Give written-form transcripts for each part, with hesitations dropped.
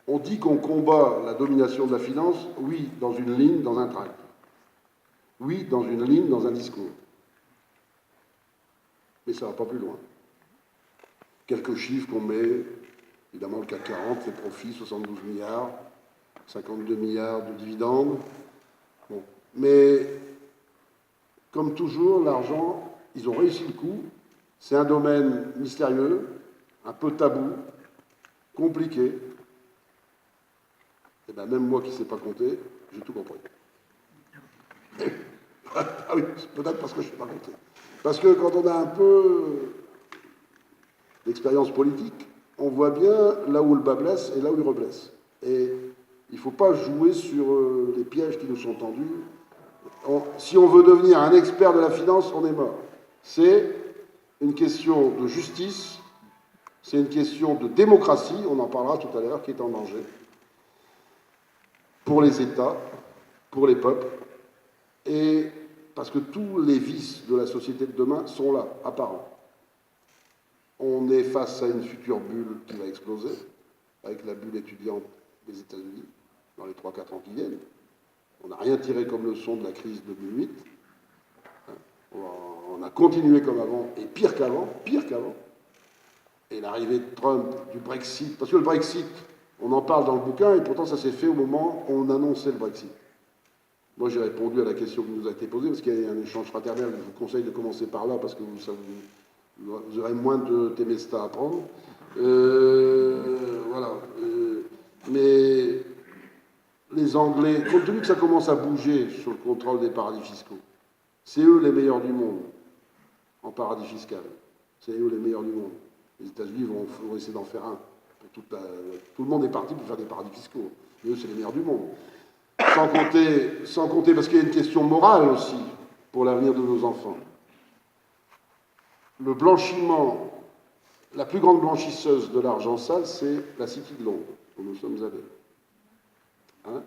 On dit qu'on combat la domination de la finance, oui, dans une ligne, dans un tract. Oui, dans une ligne, dans un discours. Mais ça ne va pas plus loin. Quelques chiffres qu'on met, évidemment le CAC 40, les profits, 72 milliards, 52 milliards de dividendes. Bon. Mais, comme toujours, l'argent, ils ont réussi le coup. C'est un domaine mystérieux, un peu tabou, compliqué. Et bien même moi qui ne sais pas compter, j'ai tout compris. Ah oui, peut-être parce que je ne sais pas compter. Parce que quand on a un peu d'expérience politique, on voit bien là où le bas blesse et là où il reblesse. Et il ne faut pas jouer sur les pièges qui nous sont tendus. Si on veut devenir un expert de la finance, on est mort. C'est une question de justice, c'est une question de démocratie, on en parlera tout à l'heure, qui est en danger, pour les États, pour les peuples, et parce que tous les vices de la société de demain sont là, apparents. On est face à une future bulle qui va exploser, avec la bulle étudiante des États-Unis, dans les 3-4 ans qui viennent. On n'a rien tiré comme leçon de la crise de 2008. On a continué comme avant, et pire qu'avant, pire qu'avant. Et l'arrivée de Trump, du Brexit, parce que le Brexit, on en parle dans le bouquin, et pourtant ça s'est fait au moment où on annonçait le Brexit. Moi, j'ai répondu à la question qui nous a été posée, parce qu'il y a un échange fraternel. Je vous conseille de commencer par là, parce que vous aurez moins de Temesta à prendre. Voilà. Mais les Anglais, compte tenu que ça commence à bouger sur le contrôle des paradis fiscaux, c'est eux les meilleurs du monde en paradis fiscal. C'est eux les meilleurs du monde. Les États-Unis vont essayer d'en faire un. Tout le monde est parti pour faire des paradis fiscaux. Mais eux, c'est les meilleurs du monde. Sans compter, parce qu'il y a une question morale aussi pour l'avenir de nos enfants. Le blanchiment, la plus grande blanchisseuse de l'argent sale, c'est la City de Londres, où nous sommes allés. Hein,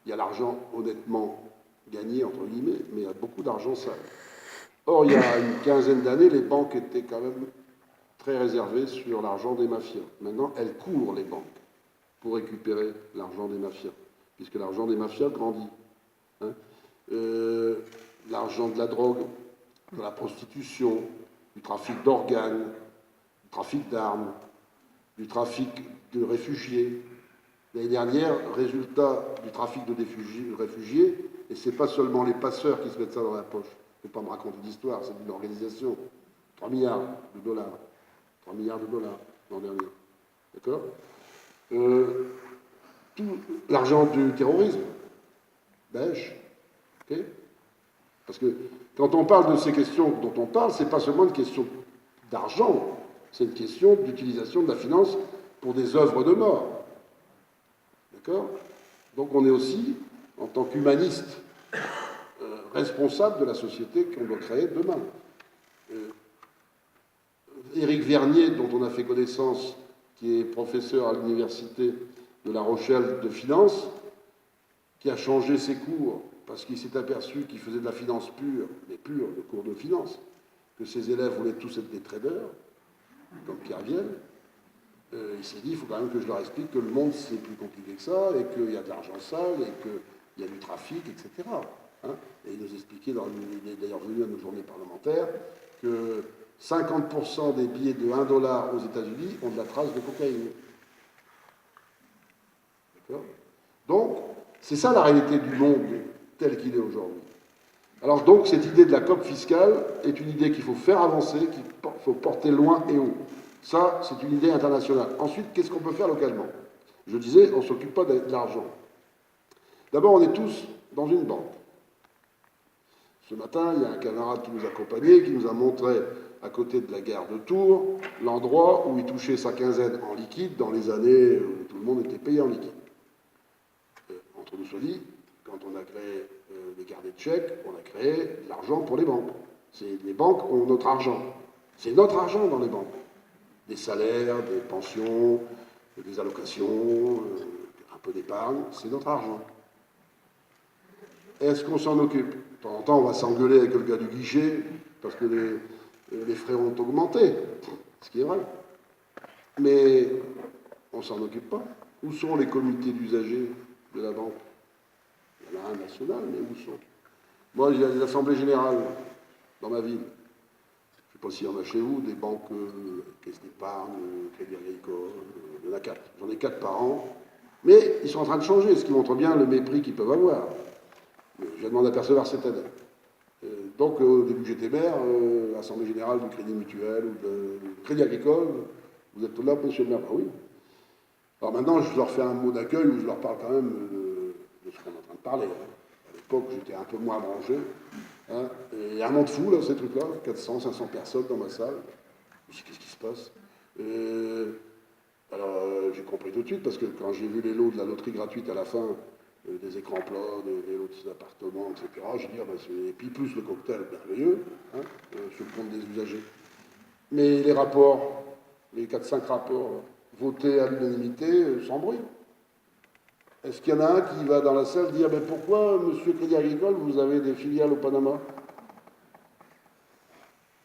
il y a l'argent honnêtement gagné, entre guillemets, mais il y a beaucoup d'argent sale. Or, il y a une quinzaine d'années, les banques étaient quand même très réservées sur l'argent des mafias. Maintenant, elles courent les banques pour récupérer l'argent des mafias, puisque l'argent des mafias grandit. Hein, l'argent de la drogue, de la prostitution, du trafic d'organes, du trafic d'armes, du trafic de réfugiés. L'année dernière, résultat du trafic de réfugiés, et ce n'est pas seulement les passeurs qui se mettent ça dans la poche. Il ne faut pas me raconter d'histoire, c'est une organisation. 3 milliards de dollars. 3 milliards de dollars l'an dernier. D'accord tout l'argent du terrorisme, Daesh. Okay, parce que quand on parle de ces questions dont on parle, ce n'est pas seulement une question d'argent, c'est une question d'utilisation de la finance pour des œuvres de mort. D'accord? Donc on est aussi, en tant qu'humaniste, responsable de la société qu'on doit créer demain. Éric Vernier, dont on a fait connaissance, qui est professeur à l'université de La Rochelle de finance, qui a changé ses cours parce qu'il s'est aperçu qu'il faisait de la finance pure, mais pure, le cours de finance, que ses élèves voulaient tous être des traders, comme Pierre Vielle. Il s'est dit, il faut quand même que je leur explique que le monde, c'est plus compliqué que ça, et qu'il y a de l'argent sale, et qu'il y a du trafic, etc. Hein, et il nous expliquait, il est d'ailleurs venu à nos journées parlementaires, que 50% des billets de 1 dollar aux États-Unis ont de la trace de cocaïne. D'accord? Donc, c'est ça la réalité du monde tel qu'il est aujourd'hui. Alors donc, cette idée de la COP fiscale est une idée qu'il faut faire avancer, qu'il faut porter loin et haut. Ça, c'est une idée internationale. Ensuite, qu'est-ce qu'on peut faire localement? Je disais, on ne s'occupe pas de l'argent. D'abord, on est tous dans une banque. Ce matin, il y a un camarade qui nous accompagnait, qui nous a montré, à côté de la gare de Tours, l'endroit où il touchait sa quinzaine en liquide dans les années où tout le monde était payé en liquide. Entre nous soit dit, quand on a créé les carnets de chèques, on a créé de l'argent pour les banques. Les banques ont notre argent. C'est notre argent dans les banques. Des salaires, des pensions, des allocations, un peu d'épargne, c'est notre argent. Est-ce qu'on s'en occupe? De temps en temps, on va s'engueuler avec le gars du guichet parce que les frais ont augmenté, ce qui est vrai. Mais on ne s'en occupe pas. Où sont les comités d'usagers de la banque? Il y en a un national, mais où sont? Moi, il y a des assemblées générales dans ma ville. Je ne sais pas s'il y en a chez vous, des banques, caisse d'épargne, Crédit Agricole, il y en a 4. J'en ai 4 par an. Mais ils sont en train de changer, ce qui montre bien le mépris qu'ils peuvent avoir. Je demande à percevoir cette année. Donc, au début, j'étais maire, Assemblée générale du Crédit Mutuel ou du Crédit Agricole. Vous êtes là, monsieur le maire? Ah oui. Alors maintenant, je leur fais un mot d'accueil où je leur parle quand même de ce qu'on est en train de parler. Hein. À l'époque, j'étais un peu moins branché. Hein. Et il y a un monde fou, là, ces trucs-là. 400, 500 personnes dans ma salle. Je me dis, qu'est-ce qui se passe? Alors, j'ai compris tout de suite, parce que quand j'ai vu les lots de la loterie gratuite à la fin, des écrans plats, des lots d'appartements, etc., j'ai dit, ah ben, et puis plus le cocktail merveilleux, hein, sur le compte des usagers. Mais les rapports, les 4-5 rapports votés à l'unanimité, sans bruit. Est-ce qu'il y en a un qui va dans la salle dire, mais pourquoi, monsieur Crédit Agricole, vous avez des filiales au Panama?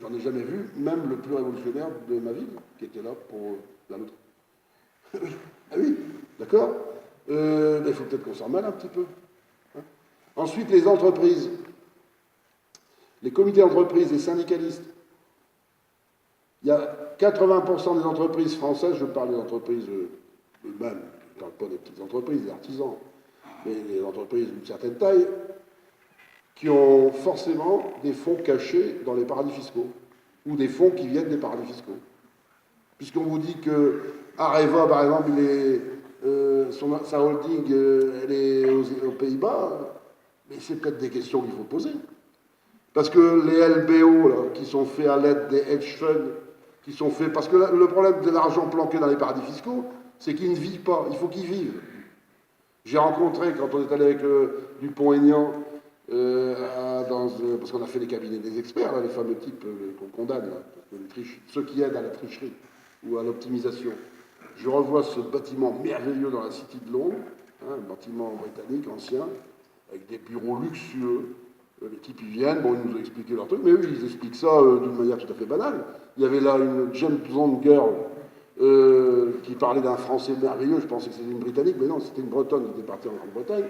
J'en ai jamais vu, même le plus révolutionnaire de ma ville, qui était là pour la loterie. Ah oui, d'accord. Mais il faut peut-être qu'on s'en mêle un petit peu. Hein. Ensuite, les entreprises. Les comités d'entreprise, les syndicalistes. Il y a 80% des entreprises françaises, je parle des entreprises même, je ne parle pas des petites entreprises, des artisans, mais des entreprises d'une certaine taille, qui ont forcément des fonds cachés dans les paradis fiscaux, ou des fonds qui viennent des paradis fiscaux. Puisqu'on vous dit que Areva, par exemple, sa holding, elle est aux Pays-Bas, mais c'est peut-être des questions qu'il faut poser. Parce que les LBO, là, qui sont faits à l'aide des hedge funds, qui sont faits... Parce que le problème de l'argent planqué dans les paradis fiscaux, c'est qu'ils ne vivent pas, il faut qu'ils vivent. J'ai rencontré, quand on est allé avec Dupont-Aignan, parce qu'on a fait les cabinets des experts, là, les fameux types qu'on condamne, là, ceux qui aident à la tricherie ou à l'optimisation. Je revois ce bâtiment merveilleux dans la City de Londres, hein, un bâtiment britannique ancien, avec des bureaux luxueux. Les types, ils viennent, bon, ils nous ont expliqué leur truc, mais eux, ils expliquent ça d'une manière tout à fait banale. Il y avait là une James Bond girl qui parlait d'un français merveilleux, je pensais que c'était une britannique, mais non, c'était une bretonne qui était partie en Grande-Bretagne,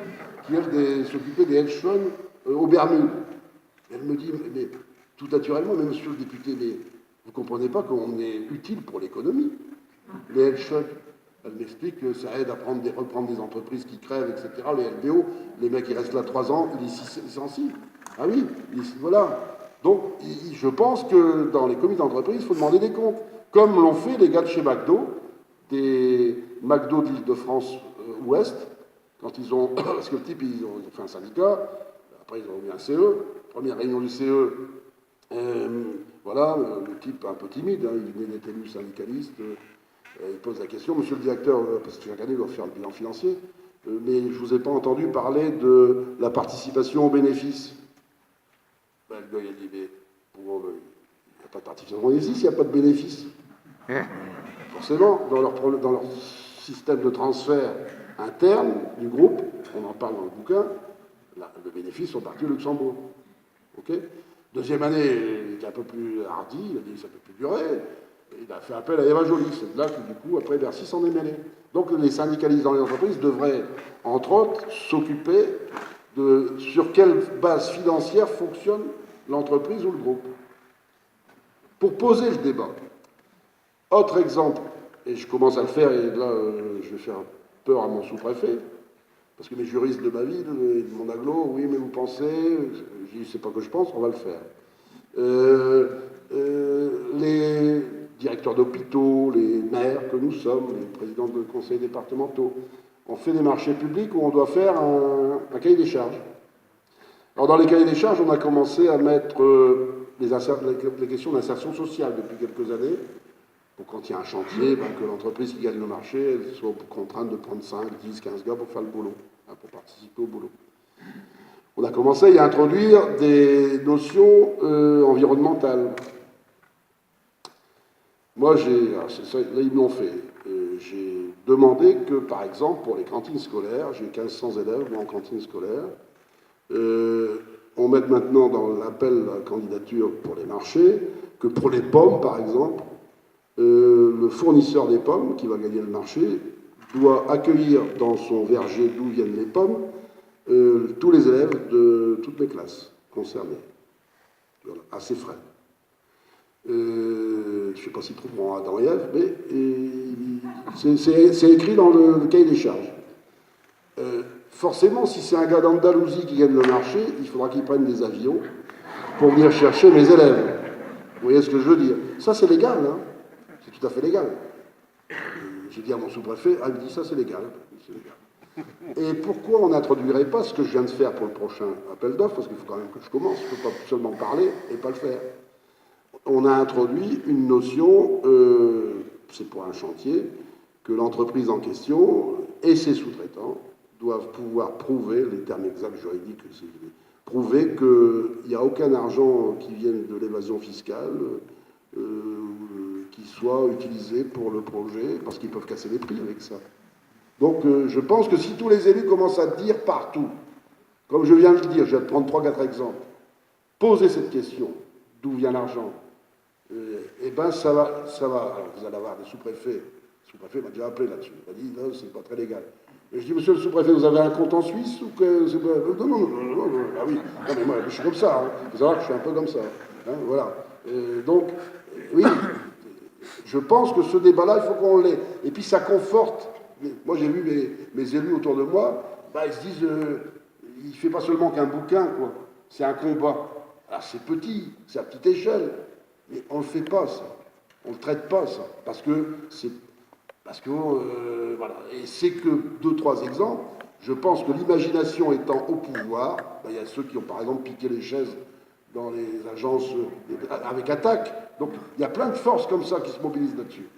qui, elle, s'occupait des hedge funds aux Bermudes. Elle me dit, mais tout naturellement, mais monsieur le député, mais vous ne comprenez pas qu'on est utile pour l'économie, les hedge funds. Elle m'explique que ça aide à reprendre des entreprises qui crèvent, etc. Les LBO, les mecs, ils restent là 3 ans, ils licencient. Ah oui, voilà. Donc, je pense que dans les comités d'entreprise, il faut demander des comptes. Comme l'ont fait les gars de chez McDo, des McDo de l'Île-de-France Ouest, quand ils ont... Parce que le type, ils ont fait un syndicat, après ils ont eu un CE, première réunion du CE, voilà, le type un peu timide, hein, il venait d'être élu syndicaliste, il pose la question, monsieur le directeur, parce que chaque année il doit faire le bilan financier, mais je ne vous ai pas entendu parler de la participation aux bénéfices. Ben, le gars il a dit, mais il n'y a pas de participation aux bénéfices, il n'y a pas de bénéfices. Forcément, dans leur système de transfert interne du groupe, on en parle dans le bouquin, les bénéfices sont partis au Luxembourg. Okay. Deuxième année, il était un peu plus hardi, il a dit que ça ne peut plus durer. Il a fait appel à Eva Joly, c'est là que du coup, après, Bercy s'en est mêlé. Donc les syndicalistes dans les entreprises devraient, entre autres, s'occuper de sur quelle base financière fonctionne l'entreprise ou le groupe. Pour poser le débat. Autre exemple, et je commence à le faire, et là, je vais faire peur à mon sous-préfet, parce que mes juristes de ma ville et de mon aglo, oui, mais vous pensez, je dis, c'est pas que je pense, on va le faire. Les directeurs d'hôpitaux, les maires que nous sommes, les présidents de conseils départementaux, on fait des marchés publics où on doit faire un cahier des charges. Alors dans les cahiers des charges, on a commencé à mettre les questions d'insertion sociale depuis quelques années, pour quand il y a un chantier, ben, que l'entreprise qui gagne le marché, elle soit contrainte de prendre 5, 10, 15 gars pour faire le boulot, hein, pour participer au boulot. On a commencé à y introduire des notions environnementales. Moi, là, ils m'ont fait. J'ai demandé que, par exemple, pour les cantines scolaires, j'ai 1500 élèves, moi, en cantine scolaire, on mette maintenant dans l'appel à candidature pour les marchés, que pour les pommes, par exemple, le fournisseur des pommes, qui va gagner le marché, doit accueillir dans son verger d'où viennent les pommes tous les élèves de toutes les classes concernées, voilà, à ses frais. Je ne sais pas s'ils trouveront Adam et Ève, mais c'est écrit dans le cahier des charges. Forcément, si c'est un gars d'Andalousie qui gagne le marché, il faudra qu'il prenne des avions pour venir chercher mes élèves. Vous voyez ce que je veux dire? Ça, c'est légal, hein? C'est tout à fait légal. J'ai dit à mon sous-préfet, il me dit ça, c'est légal. Et pourquoi on n'introduirait pas ce que je viens de faire pour le prochain appel d'offres? Parce qu'il faut quand même que je commence, je ne peux pas seulement parler et pas le faire. On a introduit une notion, c'est pour un chantier, que l'entreprise en question et ses sous-traitants doivent pouvoir prouver, les termes exacts juridiques, prouver qu'il n'y a aucun argent qui vienne de l'évasion fiscale qui soit utilisé pour le projet, parce qu'ils peuvent casser les prix avec ça. Donc je pense que si tous les élus commencent à dire partout, comme je viens de le dire, je vais te prendre 3-4 exemples, poser cette question, d'où vient l'argent, eh bien ça va. Alors vous allez avoir des sous-préfets. Le sous-préfet m'a déjà appelé là-dessus. Il m'a dit non, c'est pas très légal. Et je dis, monsieur le sous-préfet, vous avez un compte en Suisse ou que... Non. Ah oui, non, mais moi, je suis comme ça. Hein. Vous savez que je suis un peu comme ça. Hein, voilà. Donc, oui, je pense que ce débat-là, il faut qu'on l'ait. Et puis ça conforte. Moi, j'ai vu mes élus autour de moi, bah, ils se disent, il ne fait pas seulement qu'un bouquin, quoi. C'est un combat. Alors c'est petit, c'est à petite échelle. Mais on ne le fait pas, ça. On ne le traite pas, ça. Parce que voilà. Et c'est que 2-3 exemples. Je pense que l'imagination étant au pouvoir, ben, il y a ceux qui ont par exemple piqué les chaises dans les agences avec attaque. Donc il y a plein de forces comme ça qui se mobilisent là-dessus.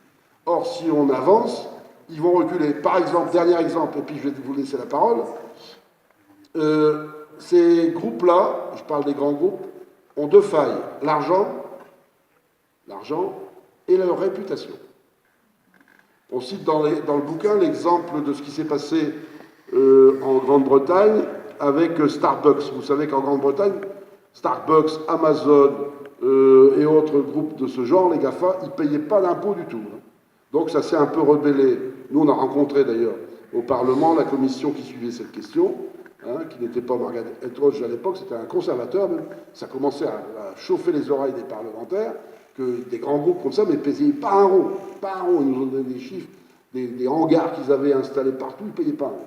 Or, si on avance, ils vont reculer. Par exemple, dernier exemple, et puis je vais vous laisser la parole. Ces groupes-là, je parle des grands groupes, ont 2 failles. L'argent et leur réputation. On cite dans le bouquin l'exemple de ce qui s'est passé en Grande-Bretagne avec Starbucks. Vous savez qu'en Grande-Bretagne, Starbucks, Amazon et autres groupes de ce genre, les GAFA, ils ne payaient pas d'impôts du tout. Donc ça s'est un peu rebellé. Nous, on a rencontré d'ailleurs au Parlement la commission qui suivait cette question, hein, qui n'était pas Margaret Etheridge à l'époque, c'était un conservateur même. Ça commençait à chauffer les oreilles des parlementaires, que des grands groupes comme ça, mais ne payaient pas un rond. Pas un rond, ils nous ont donné des chiffres, des hangars qu'ils avaient installés partout, ils ne payaient pas un rond.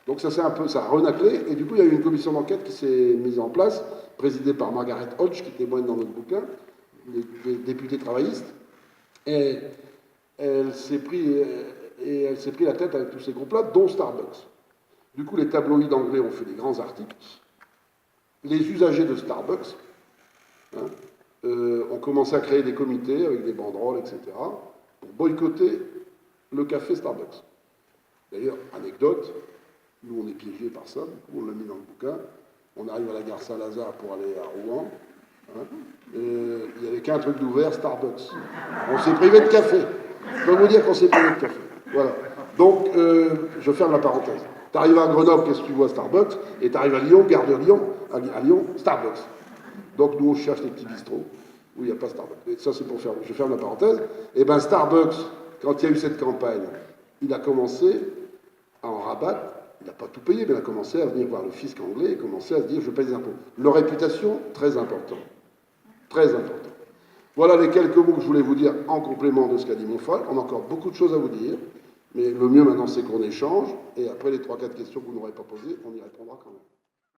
Donc ça s'est un peu, ça a renaclé, et du coup il y a eu une commission d'enquête qui s'est mise en place, présidée par Margaret Hodge, qui témoigne dans notre bouquin, députée travailliste, et elle s'est pris la tête avec tous ces groupes-là, dont Starbucks. Du coup les tabloïds anglais ont fait des grands articles, les usagers de Starbucks, hein, ont commencé à créer des comités avec des banderoles, etc., pour boycotter le café Starbucks. D'ailleurs, anecdote, nous on est piégés par ça, on l'a mis dans le bouquin, on arrive à la gare Saint-Lazare pour aller à Rouen, hein, il n'y avait qu'un truc d'ouvert, Starbucks. On s'est privé de café. Je peux vous dire qu'on s'est privé de café. Voilà. Donc, je ferme la parenthèse. Tu arrives à Grenoble, qu'est-ce que tu vois, Starbucks, et tu arrives à Lyon, gare de Lyon, à Lyon, Starbucks. Donc nous, on cherche les petits bistrots où il n'y a pas Starbucks. Et ça, c'est pour faire... Je ferme la parenthèse. Et bien, Starbucks, quand il y a eu cette campagne, il a commencé à en rabattre. Il n'a pas tout payé, mais il a commencé à venir voir le fisc anglais et commencé à se dire, je paye des impôts. Leur réputation, très important. Très important. Voilà les quelques mots que je voulais vous dire en complément de ce qu'a dit mon frère. On a encore beaucoup de choses à vous dire, mais le mieux maintenant, c'est qu'on échange. Et après les 3-4 questions que vous n'aurez pas posées, on y répondra quand même.